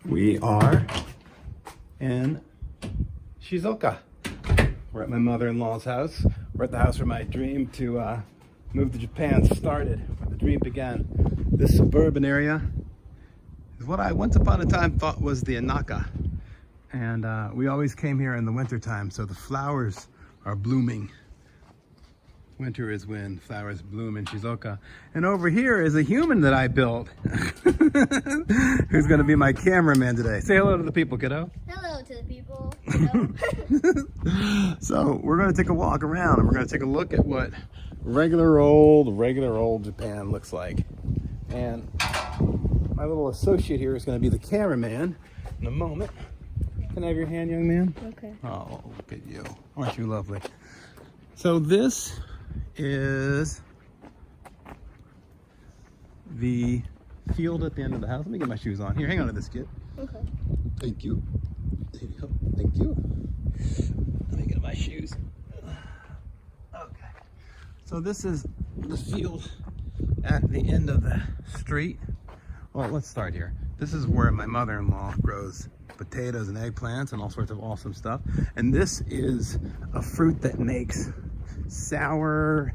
We are in Shizuoka. We're at my mother-in-law's house. We're at the house where my dream to move to Japan started, where the dream began. This suburban area is what I once upon a time thought was the Anaka. And we always came here in the winter time, so the flowers are blooming. Winter is when flowers bloom in Shizuoka. And over here is a human that I built, who's gonna be my cameraman today. Say hello to the people, kiddo. Hello to the people. Hello. So we're gonna take a walk around and we're gonna take a look at what regular old Japan looks like. And my little associate here is gonna be the cameraman in a moment. Can I have your hand, young man? Okay. Oh, look at you. Aren't you lovely? So this is the field at the end of the house. Let me get my shoes on. Here, hang on to this, kid. Okay. Thank you. There you go. Thank you. Let me get my shoes. Okay. So this is the field at the end of the street. Well, let's start here. This is where my mother-in-law grows potatoes and eggplants and all sorts of awesome stuff. And this is a fruit that makes sour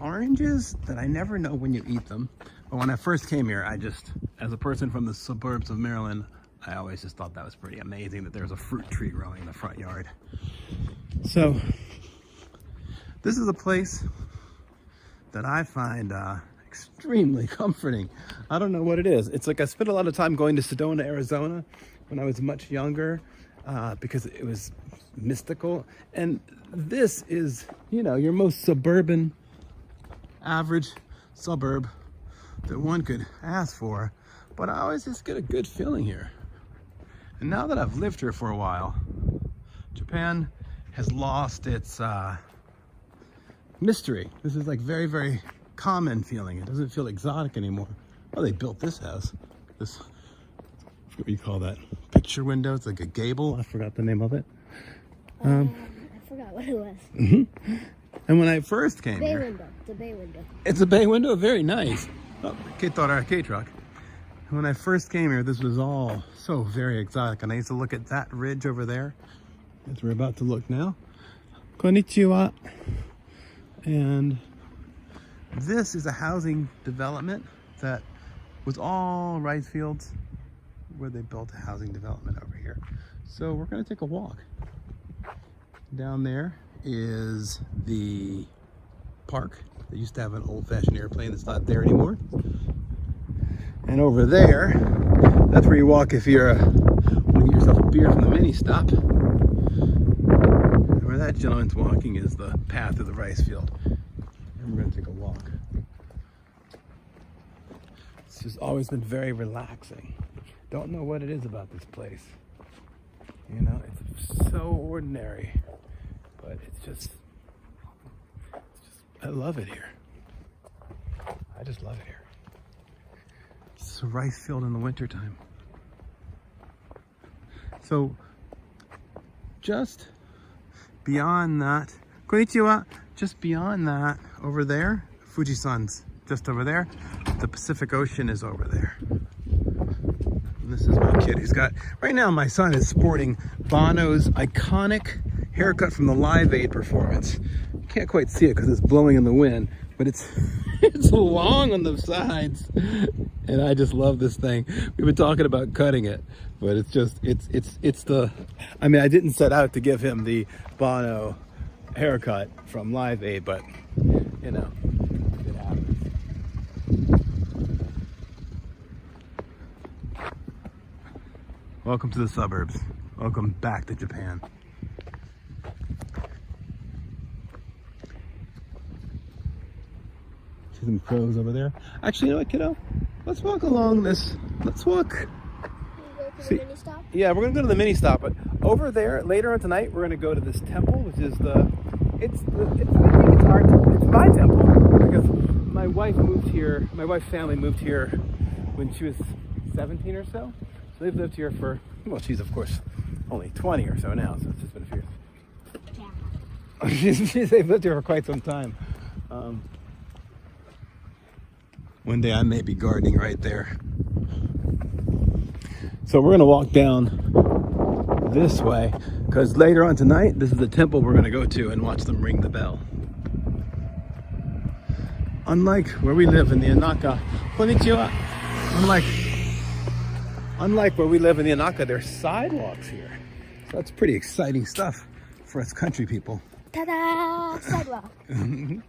oranges that I never know when you eat them. But when I first came here, as a person from the suburbs of Maryland, I always just thought that was pretty amazing that there's a fruit tree growing in the front yard. So this is a place that I find extremely comforting. I don't know what it is. It's like I spent a lot of time going to Sedona, Arizona when I was much younger because it was mystical. And this is, you know, your most suburban, average suburb that one could ask for. But I always just get a good feeling here. And now that I've lived here for a while, Japan has lost its mystery. This is like very, very common feeling. It doesn't feel exotic anymore. Oh, they built this house. This, what do you call that? Picture window. It's like a gable. I forgot the name of it. I forgot what it was. Mm-hmm. And when I first came Bay here, window. It's a bay window. it's a bay window. Very nice. Oh, K truck. And when I first came here, this was all so very exotic. And I used to look at that ridge over there, as we're about to look now. Konnichiwa. And this is a housing development that was all rice fields where they built a housing development over here. So we're gonna take a walk. Down there is the park. They used to have an old-fashioned airplane that's not there anymore. And over there, that's where you walk if you're want to get yourself a beer from the mini stop. And where that gentleman's walking is the path to the rice field. And we're gonna take a walk. It's just always been very relaxing. Don't know what it is about this place. You know, it's so ordinary, but it's just I love it here. I just love it here. It's a rice field in the wintertime. So just beyond that, konnichiwa, just beyond that, over there, Fujisan's just over there. The Pacific Ocean is over there. And this is my kid who's got, right now my son is sporting Bono's iconic haircut from the Live Aid performance. You can't quite see it because it's blowing in the wind, but it's it's long on the sides. And I just love this thing. We've been talking about cutting it, but it's just, it's the, I mean, I didn't set out to give him the Bono haircut from Live Aid, but you know, it happens. Welcome to the suburbs. Welcome back to Japan. See some crows over there. Actually, you know what, kiddo? Let's walk along this. Let's walk. Can you go to See- the mini stop? Yeah, we're gonna go to the mini stop, but over there later on tonight, we're gonna go to this temple, which is I think it's our temple. It's my temple because my wife moved here. My wife's family moved here when she was 17 or so. So they've lived here for, well, she's of course only 20 or so now, so it's just been a few years. They've lived here for quite some time. One day I may be gardening right there. So we're gonna walk down this way because later on tonight, this is the temple we're gonna go to and watch them ring the bell. Unlike where we live in the Inaka, konnichiwa. Unlike where we live in the Inaka, there's sidewalks here. So that's pretty exciting stuff for us country people. Ta-da! Sidewalk. Man,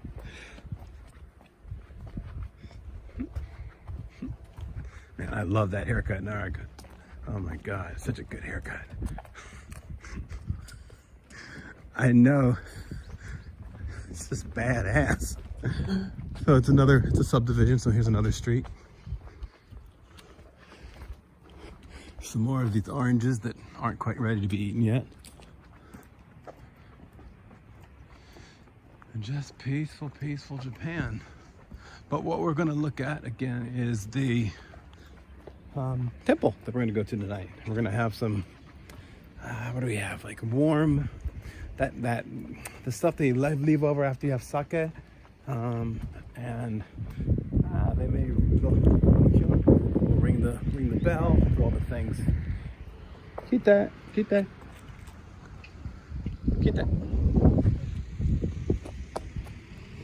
I love that haircut, Narag. Oh my God, such a good haircut. I know. It's just badass. So it's a subdivision, so here's another street. Some more of these oranges that aren't quite ready to be eaten yet. And just peaceful, peaceful Japan. But what we're gonna look at again is the temple that we're gonna go to tonight. We're gonna have some, what do we have? Like warm, the stuff that you leave over after you have sake. And they may ring the bell, do all the things. Keep that.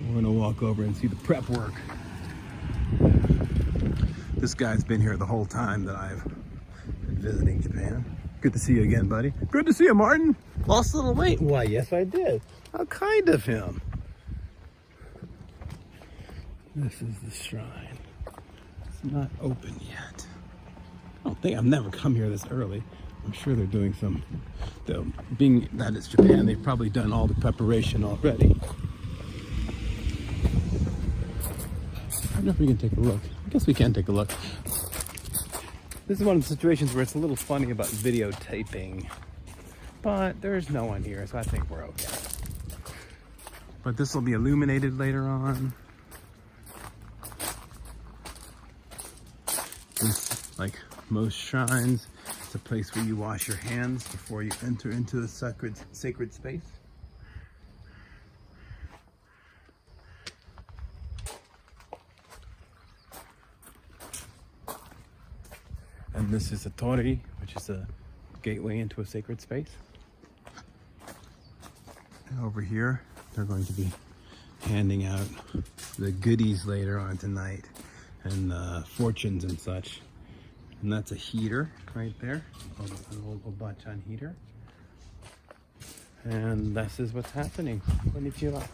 We're gonna walk over and see the prep work. This guy's been here the whole time that I've been visiting Japan. Good to see you again, buddy. Good to see you, Martin. Lost a little weight. Why, yes, I did. How kind of him. This is the shrine. It's not open yet. I've never come here this early. I'm sure they're doing some, though, being that it's Japan, they've probably done all the preparation already. I don't know if we can take a look. I guess we can take a look. This is one of the situations where it's a little funny about videotaping, but there's no one here, so I think we're okay. But this will be illuminated later on. This, like most shrines, it's a place where you wash your hands before you enter into the sacred space. And this is a tori, which is a gateway into a sacred space. And over here, they're going to be handing out the goodies later on tonight, and fortunes and such. And that's a heater right there, an old Obachan heater. And this is what's happening. Konnichiwa.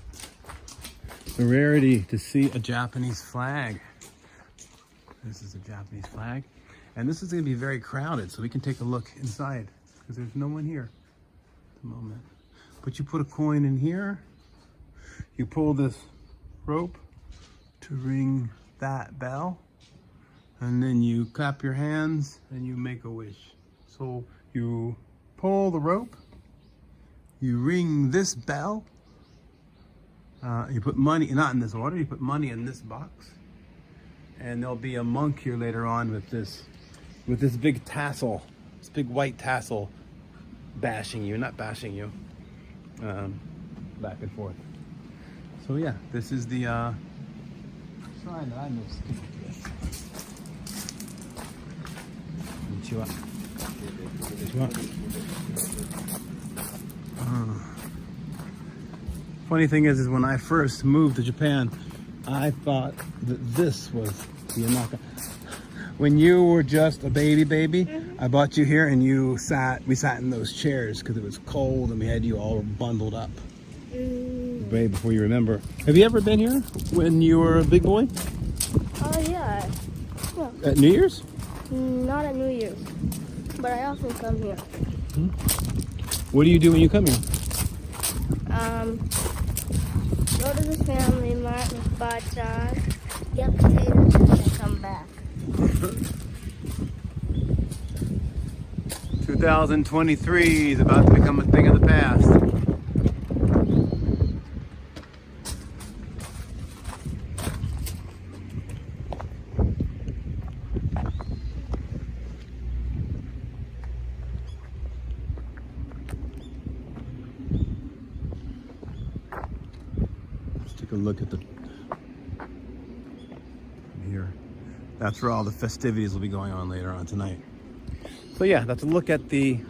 The rarity to see a Japanese flag. This is a Japanese flag. And this is going to be very crowded, so we can take a look inside because there's no one here at the moment. But you put a coin in here, you pull this rope to ring that bell, and then you clap your hands and you make a wish. So you pull the rope, you ring this bell, you put money, not in this order, you put money in this box, and there'll be a monk here later on with this big tassel, this big white tassel bashing you, not bashing you, back and forth. So yeah, this is the shrine that I most connect with. Konnichiwa. Funny thing is when I first moved to Japan, I thought that this was the Inaka. When you were just a baby, I brought you here and we sat in those chairs because it was cold and we had you all bundled up. Way before you remember. Have you ever been here when you were a big boy? Oh, yeah. At New Year's? Not at New Year's, but I often come here. What do you do when you come here? Go to the family mart with bachan, get potatoes, and then come back. 2023 is about to become a thing of the past. Let's take a look at here. That's where all the festivities will be going on later on tonight. So yeah, that's a look at the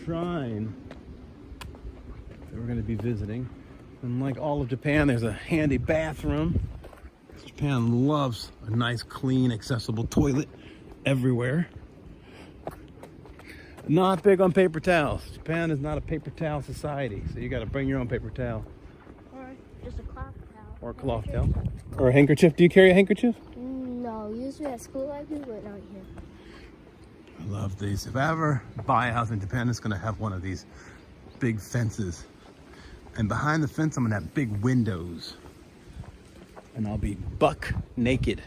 shrine that we're going to be visiting. And like all of Japan, there's a handy bathroom. Japan loves a nice, clean, accessible toilet everywhere. Not big on paper towels. Japan is not a paper towel society, so you got to bring your own paper towel. Or just a cloth towel. Or a cloth towel. Or a handkerchief. Do you carry a handkerchief? No, usually at school I do, but not here. I love these. If I ever buy a house in Japan, it's going to have one of these big fences. And behind the fence, I'm going to have big windows. And I'll be buck naked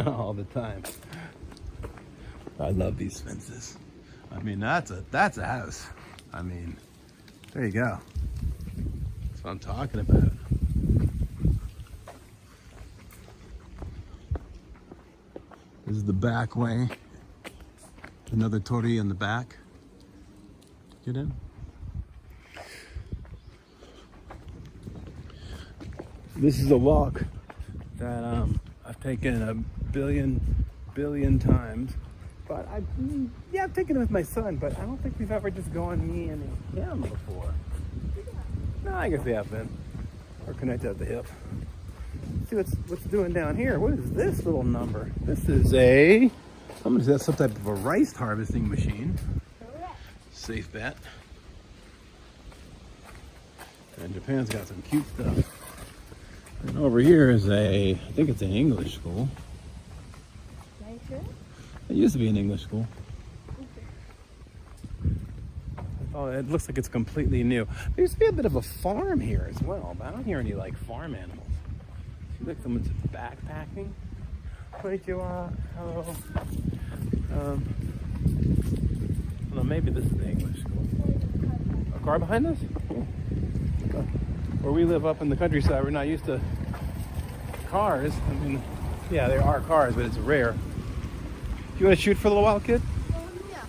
all the time. I love these fences. I mean, that's a house. I mean, there you go. That's what I'm talking about. This is the back way. Another torii in the back. Get in. This is a walk that I've taken a billion times. But I've taken it with my son, but I don't think we've ever just gone me and him before. No, I guess we have been. We're connected at the hip. Let's see what's doing down here. What is this little number? This is that's some type of a rice harvesting machine. Safe bet. And Japan's got some cute stuff. And over here is I think it's an English school. Are you sure? It used to be an English school. Oh, it looks like it's completely new. There used to be a bit of a farm here as well, but I don't hear any like farm animals. See, like someone's backpacking. Konnichiwa. Hello. Well, maybe this is the English school. A car behind us? Where we live up in the countryside, we're not used to cars. I mean, yeah, there are cars, but it's rare. You want to shoot for a little while, kid? Yeah.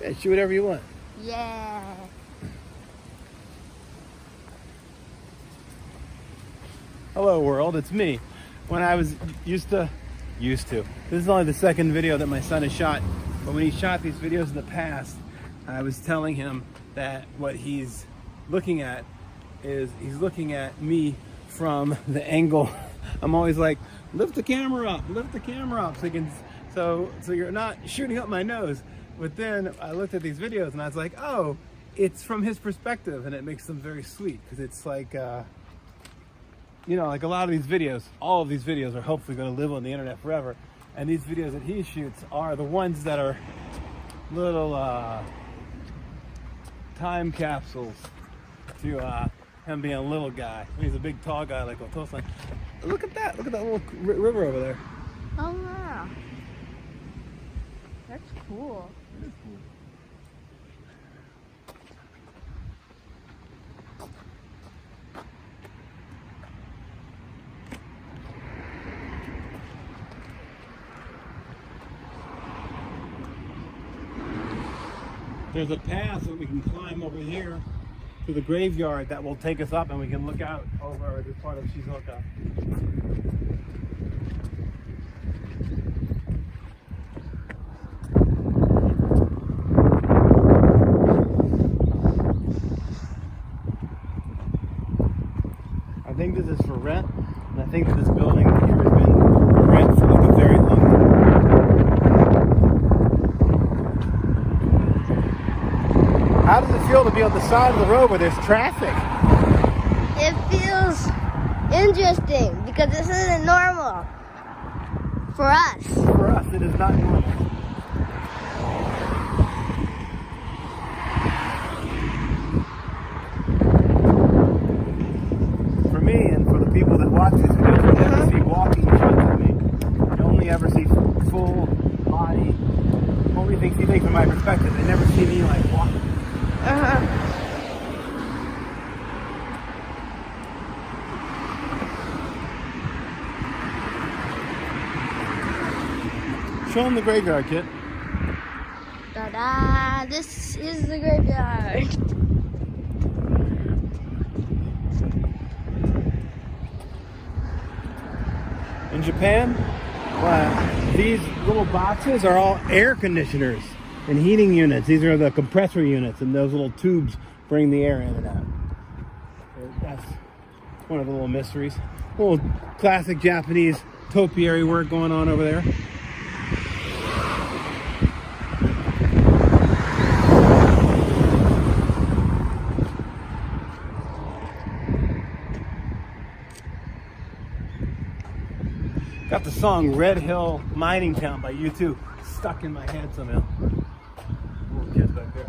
Yeah, shoot whatever you want. Yeah. Hello world, it's me. When I was used to, this is only the second video that my son has shot, but when he shot these videos in the past, I was telling him that what he's looking at is he's looking at me from the angle. I'm always like, lift the camera up so you can, so you're not shooting up my nose. But then I looked at these videos and I was like, oh, it's from his perspective, and it makes them very sweet because it's like, you know, like a lot of these videos, all of these videos are hopefully going to live on the internet forever. And these videos that he shoots are the ones that are little time capsules to him being a little guy. He's a big tall guy like Otosan. Look at that little river over there. Oh wow. That's cool. It is cool. There's a path that we can climb over here to the graveyard that will take us up, and we can look out over this part of Shizuoka. I think this is for rent, and I think that this building here has been for rent for like a very long time. How does it feel to be on the side of the road where there's traffic? It feels interesting because this isn't normal for us. For us, it is not normal. For me, and for the people that watch these videos, you never see walking shots of me. You only ever see full body. Only thing see things from my perspective. They never see me like walking. Show them the graveyard, kid. Ta-da! This is the graveyard. In Japan, well, These little boxes are all air conditioners and heating units. These are the compressor units, and those little tubes bring the air in and out. So that's one of the little mysteries. A little classic Japanese topiary work going on over there. Got the song Red Hill Mining Town by U2 stuck in my head somehow. Little kids back there.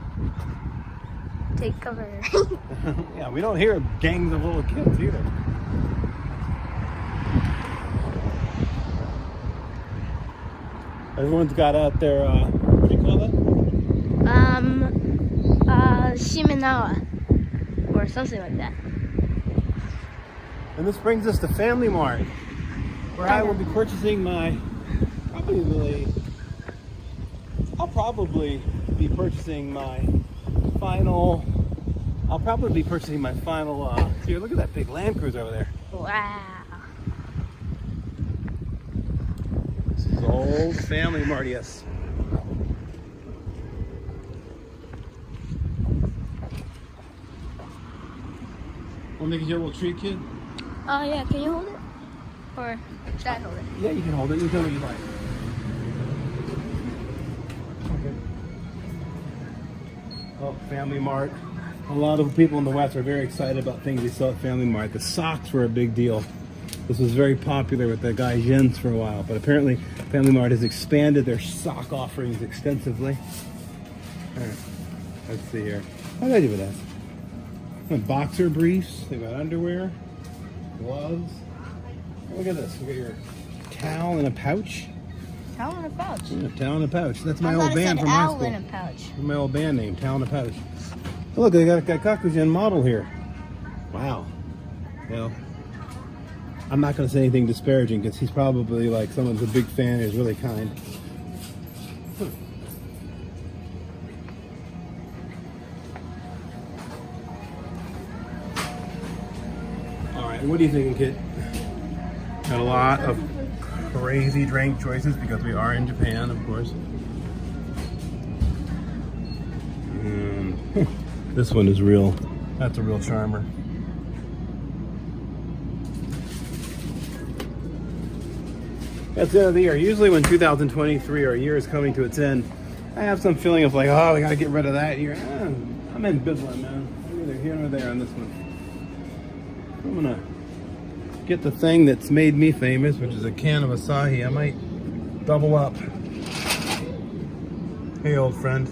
Take cover. Yeah, we don't hear gangs of little kids either. Everyone's got out their, what do you call that? Shimenawa. Or something like that. And this brings us to Family Mart, where I will be purchasing my, I'll probably be purchasing my final, here, look at that big Land Cruiser over there. Wow. This is old Family Mart, yes. Want to make a little treat, kid? Oh yeah, can you hold it? Or should I hold it? Yeah, you can hold it. You tell me what you like. Okay. Oh, Family Mart. A lot of people in the West are very excited about things they saw at Family Mart. The socks were a big deal. This was very popular with the guy Jens for a while, but apparently Family Mart has expanded their sock offerings extensively. All right. Let's see here. What did I do with that? Boxer briefs. They got underwear, gloves. Look at this. Look at your towel in a pouch. Towel in a pouch. Yeah, towel in a pouch. That's my old band from high school. In a pouch. My old band name, Towel in a Pouch. Oh, look, they got a Kakujen model here. Wow. Well, I'm not going to say anything disparaging because he's probably like someone's a big fan and is really kind. All right, what are you thinking, kid? Got a lot of crazy drink choices because we are in Japan, of course. This one is real. That's a real charmer. That's the end of the year. Usually when 2023 or a year is coming to its end, I have some feeling of like, oh, we gotta get rid of that year. I'm ambivalent, man. I'm either here or there on this one. I'm gonna get the thing that's made me famous, which is a can of Asahi. I might double up. Hey, old friend.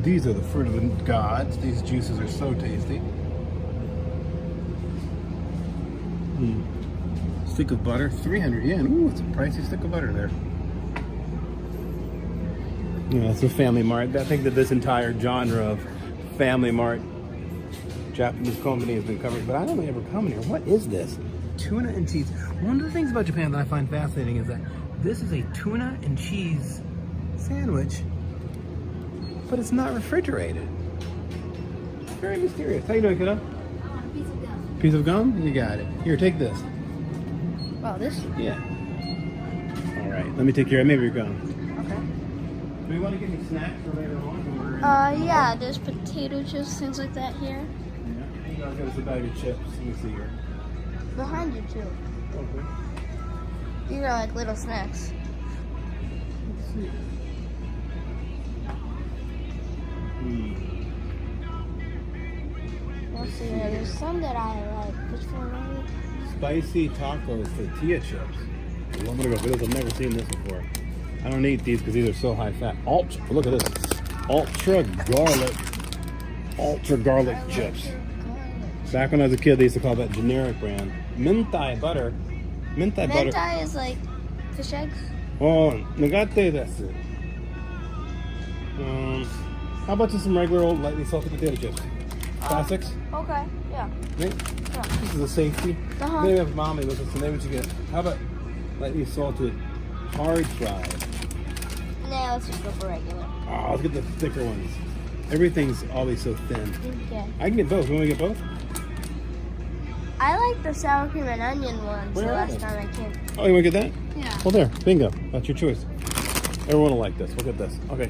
These are the fruit of the gods. These juices are so tasty. Stick of butter, 300 yen. Ooh, it's a pricey stick of butter there. Yeah, it's a Family Mart. I think that this entire genre of Family Mart Japanese company has been covered, but I don't ever come in here. What is this? Tuna and cheese. One of the things about Japan that I find fascinating is that this is a tuna and cheese sandwich, but it's not refrigerated. It's very mysterious. How you doing, kiddo? Piece of gum. Piece of gum? You got it. Here, take this. Wow, this? Yeah. All right. Let me take care of maybe you're gone. Okay. Do you want to get any snacks for later on? Yeah, there's potato chips, things like that here. Yeah. You got us a bag of chips. Let me see here. Behind you, too. Okay. These are like little snacks. Let's see. Let's see, there's some that I like. Which one are you? Spicy tacos tortilla chips. I'm gonna go for this. I've never seen this before. I don't eat these because these are so high fat. Look at this. Ultra garlic chips. Back when I was a kid, they used to call that generic brand. Mentai butter. Mentai butter. Mentai is like fish eggs. Oh, nagate desu. How about just some regular old lightly salted potato chips? Classics? Okay, yeah. Right? Yeah. This is a safety. Maybe if mommy was listening, maybe what you get. How about lightly salted hard fried? Nah, let's just go for regular. Oh, let's get the thicker ones. Everything's always so thin. Okay. I can get both. You want to get both? I like the sour cream and onion ones the Where are last they? time I came. Oh, you want to get that? Yeah. Well, there. Bingo. That's your choice. Everyone will like this. Look at this. Okay.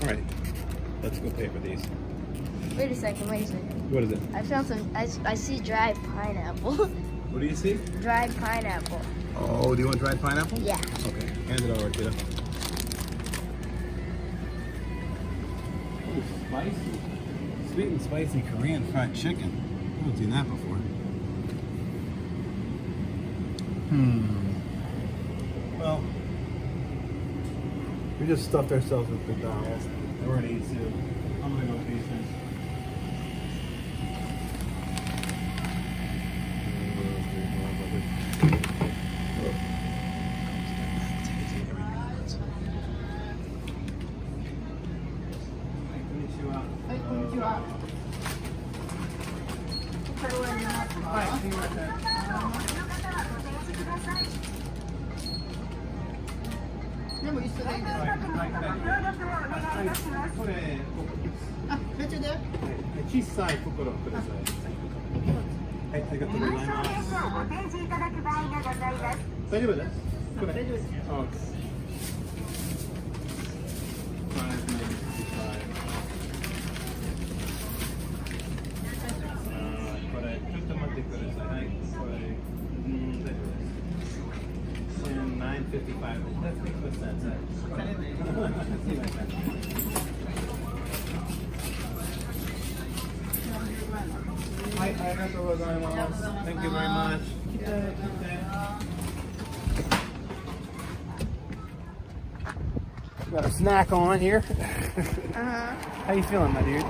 All right. Let's go pay for these. Wait a second. What is it? I found some. I see dried pineapple. What do you see? Dried pineapple. Oh, do you want dried pineapple? Yeah. Okay. Hand it over, kiddo. Oh, spicy. Sweet and spicy Korean fried chicken. I haven't seen that before. Well, we just stuffed ourselves with McDonald's. We're gonna eat soup. I'm gonna go with these things. Thank you very much. Got a snack on here. How you feeling, my dude?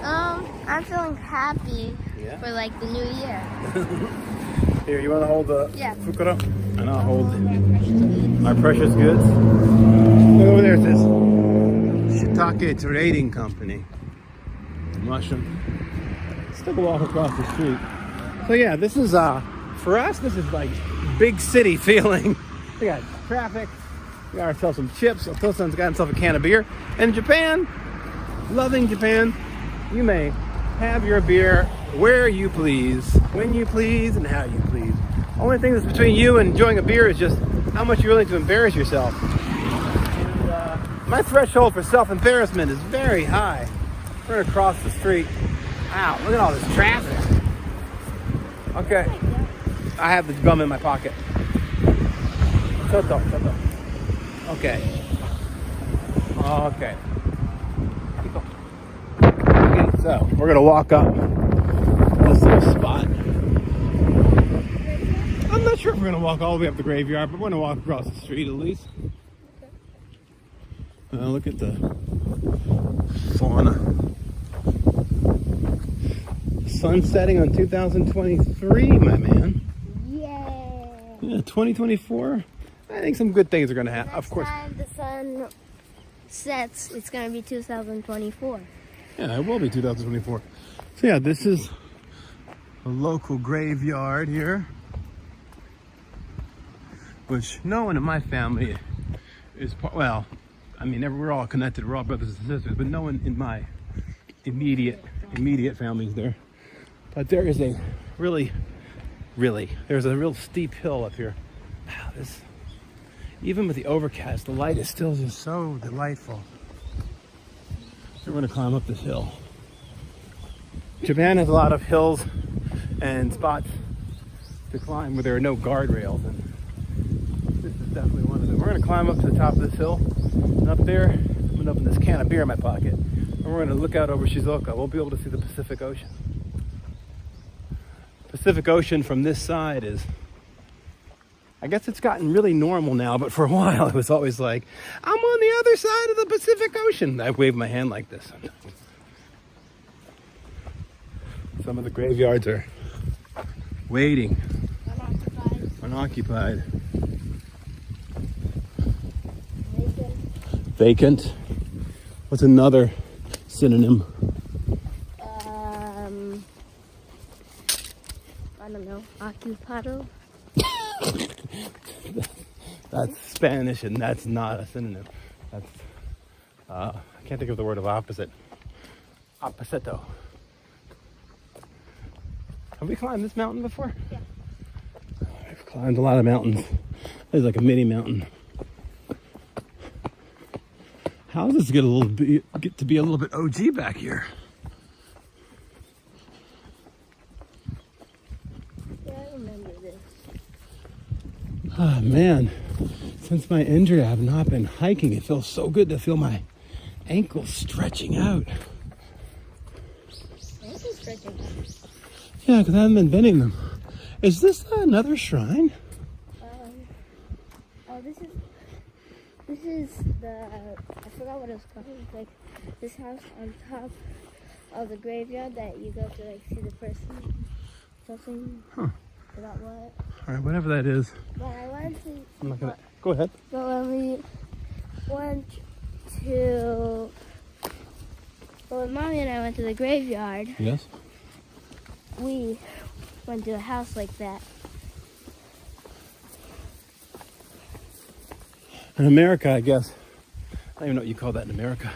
I'm feeling happy Yeah? for like the new year. Here, you want to hold the Yeah. fukuro? And I'll hold my precious goods. Look over there, it says Shiitake Trading Company. Mushroom. Let's take a walk across the street. So yeah, this is for us. This is like big city feeling. We got traffic. We got ourselves some chips. Otosan's got himself a can of beer. And Japan, loving Japan, you may have your beer where you please, when you please, and how you please. Only thing that's between you and enjoying a beer is just how much you're willing to embarrass yourself. And my threshold for self-embarrassment is very high. We're gonna cross the street. Wow, look at all this traffic. Okay, I have the gum in my pocket. Soto. Okay. Okay, so we're gonna walk up this little spot. I'm not sure if we're gonna walk all the way up the graveyard, but we're gonna walk across the street at least. Look at the fauna. Sun setting on 2023, my man. Yay! Yeah, 2024. I think some good things are gonna happen. Of course. Next time the sun sets, it's gonna be 2024. Yeah, it will be 2024. So yeah, this is a local graveyard here, which no one in my family is part. Well, I mean, we're all connected. We're all brothers and sisters, but no one in my immediate family is there. But there is a there's a real steep hill up here. Wow, even with the overcast, the light is still just so delightful. So we're gonna climb up this hill. Japan has a lot of hills and spots to climb where there are no guardrails, and this is definitely one of them. We're gonna climb up to the top of this hill, and up there, I'm gonna open this can of beer in my pocket, and we're gonna look out over Shizuoka. We'll be able to see the Pacific Ocean. Pacific Ocean from this side is, I guess it's gotten really normal now, but for a while it was always like, I'm on the other side of the Pacific Ocean. I wave my hand like this sometimes. Some of the graveyards are waiting, unoccupied. Vacant. What's another synonym? I don't know. Occupado. That's Spanish, and that's not a synonym. That's I can't think of the word of opposite. Opposito. Have we climbed this mountain before? Yeah. I've climbed a lot of mountains. There's like a mini mountain. How does this get to be a little bit OG back here? Yeah, I remember this. Oh man, since my injury, I have not been hiking. It feels so good to feel my ankles stretching out. Ankle stretching. Yeah, because I haven't been bending them. Is this another shrine? Oh, this is the, I forgot what it was called. It's like this house on top of the graveyard that you go to like see the person. Something. Huh. Forgot what. All right, whatever that is. But I went to. I'm not gonna. Go ahead. But when we went to, well, when Mommy and I went to the graveyard, Yes. we went to a house like that. In America, I guess. I don't even know what you call that in America.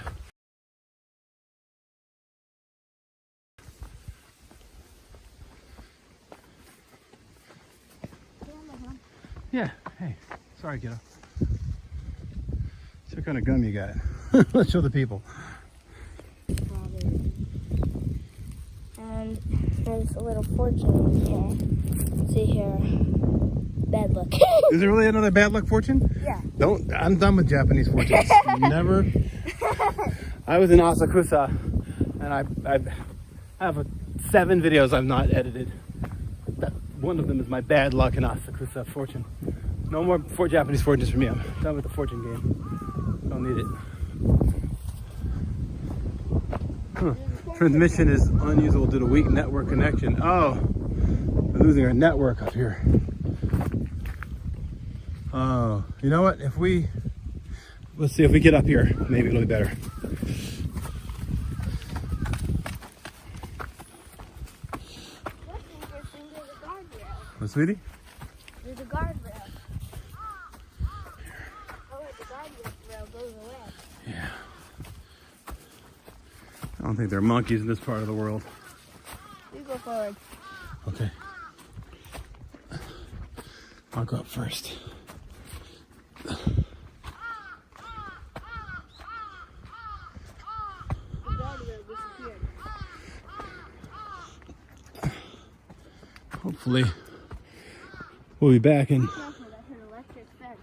Yeah. Hey. Sorry, kiddo. So what kind of gum you got? Let's show the people. And there's a little fortune in here. See here. Bad luck. Is there really another bad luck fortune? Yeah. I'm done with Japanese fortunes. Never. I was in Asakusa, and I have 7 videos I've not edited. One of them is my bad luck in Asakusa fortune. No more Japanese fortunes for me. I'm done with the fortune game. Don't need it. Huh. Transmission is unusable due to weak network connection. Oh, we're losing our network up here. Oh, you know what? Let's see if we get up here. Maybe it'll be better. What, sweetie? There's a guardrail. Oh, wait, the guardrail goes away. Yeah. I don't think there are monkeys in this part of the world. You go forward. Okay. I'll go up first. The guardrail disappeared. Hopefully, we'll be back in. Careful, that's an electric fence.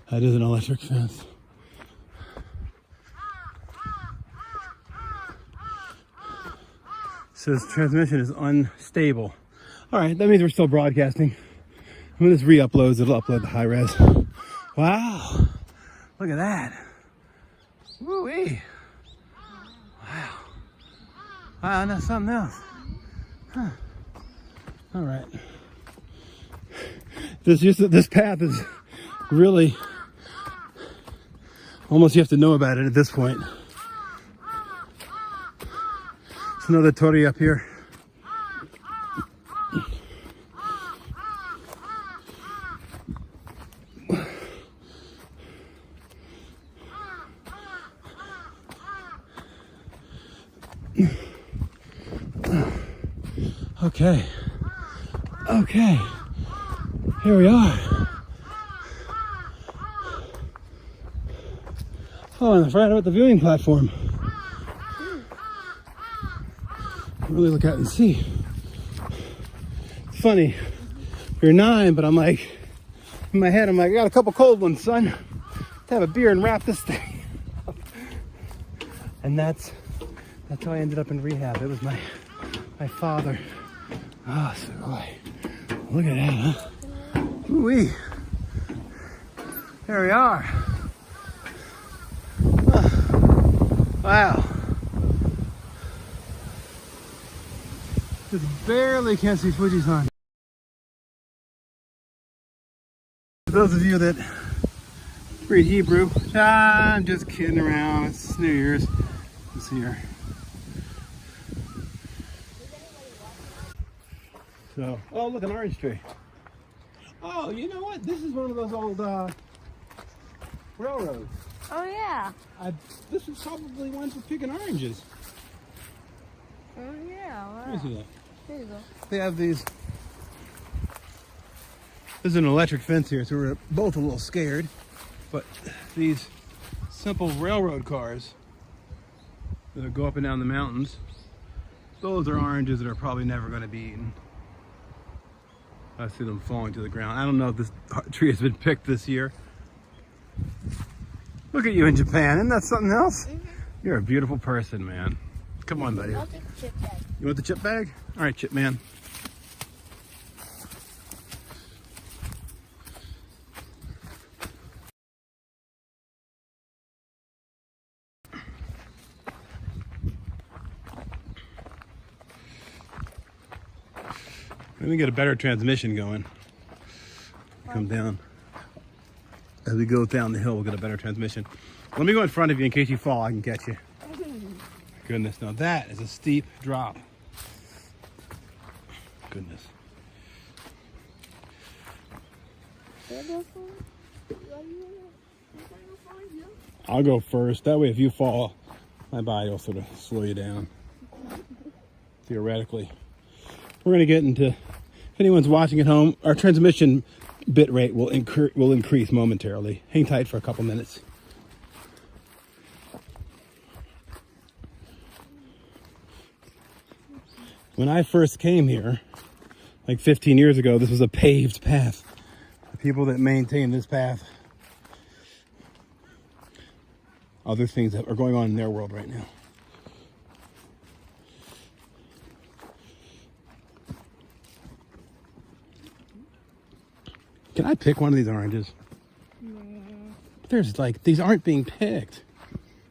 That is an electric fence. Says transmission is unstable. All right, that means we're still broadcasting. When this re-uploads, it'll upload the high res. Wow, look at that. Woo-wee. Wow. Wow, and that's something else. Huh. All right. This path is really almost, you have to know about it at this point. There's another torii up here. Okay. Okay. Here we are. Oh, and I forgot about the viewing platform. Really look out and see. It's funny. You're 9, but I'm like, in my head, I'm like, I got a couple cold ones, son. Let's have a beer and wrap this thing up. And that's how I ended up in rehab. It was my father. Oh, so boy. Look at that, huh? Ooh-wee. There we are. Oh, wow. Just barely can't see Fujisan. For those of you that read Hebrew, I'm just kidding around. It's New Year's. Let's see here. So, oh, look, an orange tree. Oh, you know what? This is one of those old railroads. Oh, yeah. This is probably one for picking oranges. Oh, yeah. Wow. Let me see that. There you go. They have these. There's an electric fence here, so we're both a little scared. But these simple railroad cars that go up and down the mountains, those are oranges that are probably never going to be eaten. I see them falling to the ground. I don't know if this tree has been picked this year. Look at you in Japan. Isn't that something else? Mm-hmm. You're a beautiful person, man. Come on, buddy. I'll take the chip bag. You want the chip bag? All right, chip man. Let me get a better transmission going. Come down. As we go down the hill, we'll get a better transmission. Let me go in front of you in case you fall. I can catch you. Goodness, now that is a steep drop. Goodness. I'll go first. That way, if you fall, my body will sort of slow you down. Theoretically. We're going to get into, if anyone's watching at home, our transmission bit rate will increase momentarily. Hang tight for a couple minutes. When I first came here, like 15 years ago, this was a paved path. The people that maintain this path, other things that are going on in their world right now. Can I pick one of these oranges? No. There's like, these aren't being picked.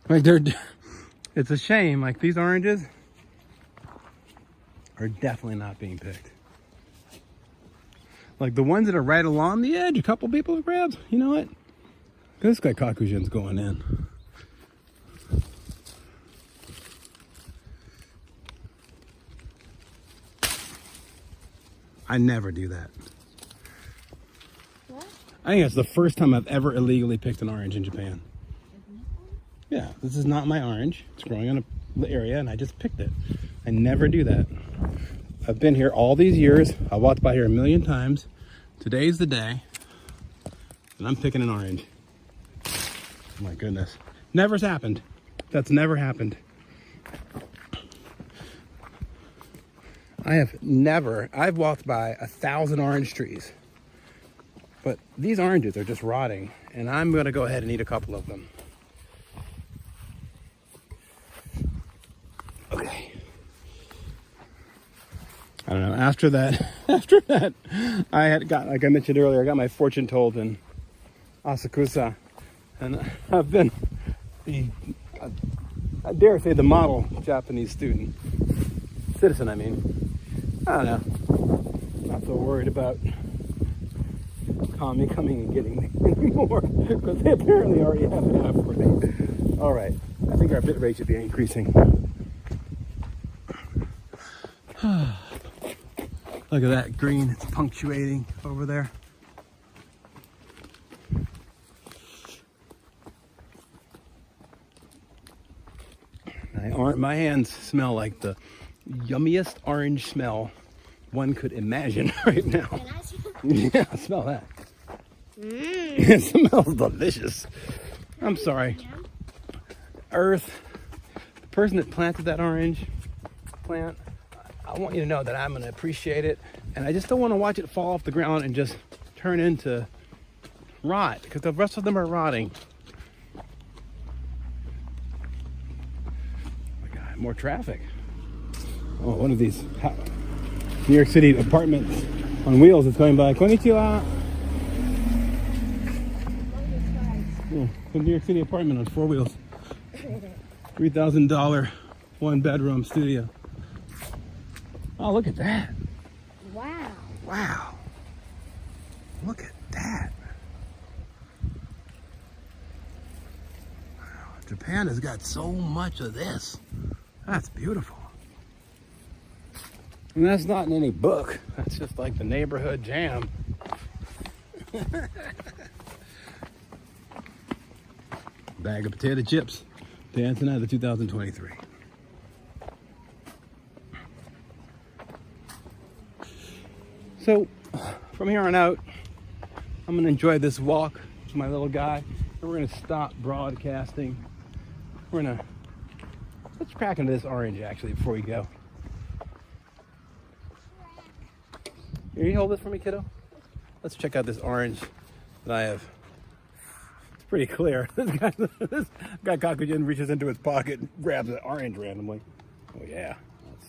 Like it's a shame. Like these oranges are definitely not being picked. Like the ones that are right along the edge, a couple people have grabbed. You know what? This guy Kakujin's going in. I never do that. What? I think it's the first time I've ever illegally picked an orange in Japan. Yeah, this is not my orange. It's growing on an area and I just picked it. I never do that. I've been here all these years. I walked by here a million times. Today's the day and I'm picking an orange. Oh my goodness. Never's happened. That's never happened. I've walked by 1,000 orange trees. But these oranges are just rotting, and I'm going to go ahead and eat a couple of them. Okay. I don't know. After that, I had got, like I mentioned earlier, I got my fortune told in Asakusa, and I've been I dare say the model Japanese citizen. I mean, I don't know. Not so worried about Kami coming and getting me anymore because they apparently already have enough for me. All right, I think our bit rate should be increasing. Look at that green, it's punctuating over there. My hands smell like the yummiest orange smell one could imagine right now. Can I see? Yeah, smell that. It smells delicious. I'm sorry. Earth, the person that planted that orange plant, I want you to know that I'm going to appreciate it. And I just don't want to watch it fall off the ground and just turn into rot, because the rest of them are rotting. Oh my God, more traffic. Oh, one of these New York City apartments on wheels is going by. Konnichiwa. Yeah, the New York City apartment on 4 wheels. $3,000 1-bedroom studio. Oh, look at that. Wow. Wow. Look at that. Wow. Japan has got so much of this. That's beautiful. And that's not in any book. That's just like the neighborhood jam. Bag of potato chips. Dancing out of 2023. So from here on out, I'm gonna enjoy this walk with my little guy, and we're gonna stop broadcasting. Let's crack into this orange actually before we go. Can you hold this for me, kiddo? Let's check out this orange that I have. It's pretty clear. This guy Kakujin reaches into his pocket and grabs an orange randomly. Oh yeah,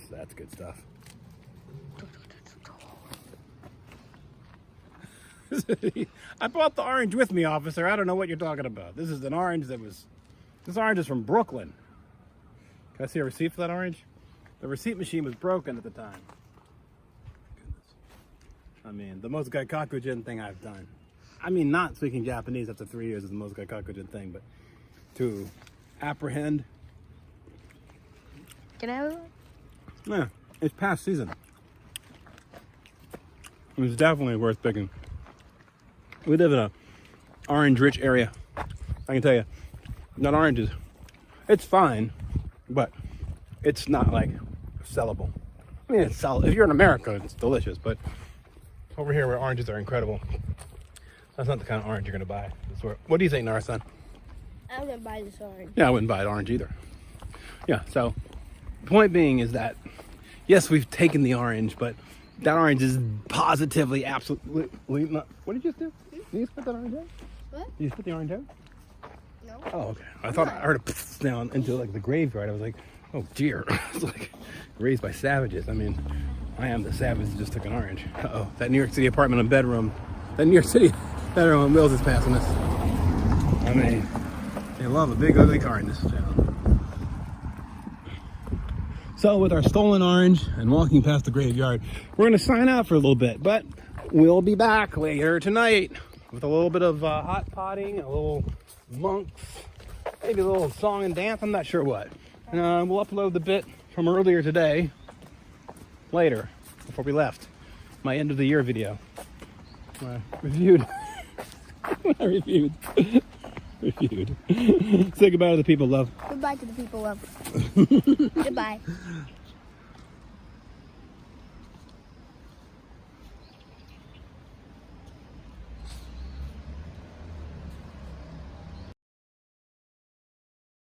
that's good stuff. I brought the orange with me, officer. I don't know what you're talking about. This is an orange this orange is from Brooklyn. Can I see a receipt for that orange? The receipt machine was broken at the time. Goodness. I mean, the most gaikakujin thing I've done. I mean, not speaking Japanese after 3 years is the most gaikakujin thing, but to apprehend. Can I have one? Yeah, it's past season. It's definitely worth picking. We live in a orange-rich area. I can tell you, not oranges. It's fine, but it's not like sellable. I mean, it's sellable. If you're in America, it's delicious, but over here where oranges are incredible, that's not the kind of orange you're gonna buy. What do you think, Nara-san? I wouldn't buy this orange. Yeah, I wouldn't buy an orange either. Yeah, so the point being is that, yes, we've taken the orange, but that orange is positively, absolutely not. What did you just do? Did you spit that orange out? What? Did you spit the orange out? No. Oh, okay. I thought I heard it down into like the graveyard. I was like, oh dear. It's like raised by savages. I mean, I am the savage that just took an orange. Uh-oh. That New York City apartment and bedroom. That New York City bedroom on wheels is passing us. I mean, they love a big ugly car in this town. So with our stolen orange and walking past the graveyard, we're going to sign out for a little bit, but we'll be back later tonight with a little bit of hot potting, a little monks, maybe a little song and dance, I'm not sure what. We'll upload the bit from earlier today later, before we left. My end of the year video. Reviewed. Reviewed. Say goodbye to the people, love. Goodbye to the people, love. Goodbye.